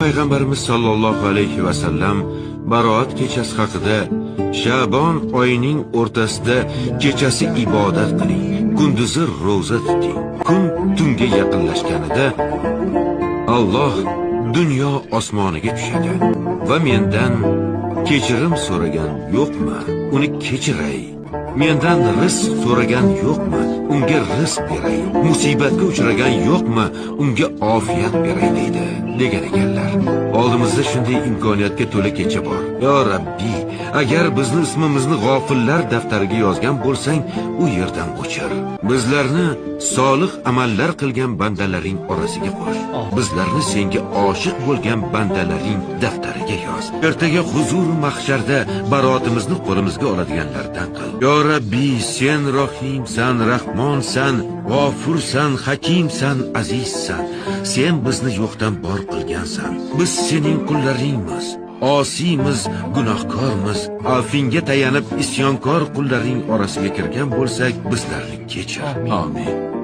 payg'ambarimiz sollallohu alayhi va sallam baroat kechasi haqida Sha'bon oyining o'rtasida kechasi ibodat qiling, kunduzi ro'za tuting. Kun tunga yaqinlashganida Alloh dunyo osmoniga tushadi va mendan kechirim so'ragan yo'qmi? Uni kechiray. Mendan rizq so'ragan yo'qmi? Unga rizq beray. Musibatga uchragan yo'qmi? Unga ofiyat beray deydi degan ekanlar. Oldimizda shunday imkoniyatga to'la kecha bor. Yo Rabbiy, agar bizni ismimizni g'ofillar daftariga yozgan bo'lsang, u yerdan o'chir. Bizlarni solih amallar qilgan bandalaring orasiga qo'sh. Bizlarni senga oshiq bo'lgan bandalaring daftariga yoz. Ertaga huzur mahsharda baroatimizni qo'limizga oladiganlardan qil. Yo Rabbiy, sen Rohimsan, Rahmonsan, G'ofursan, Hakimsan, Azizsan. Sen bizni yo'qdan bor qilgansan. Biz sening qullaringmiz. Osiymiz, gunohkormiz. Afinga tayanib isyonkor qullaring orasiga kirgan bo'lsak, bizlarni kechir. Amin.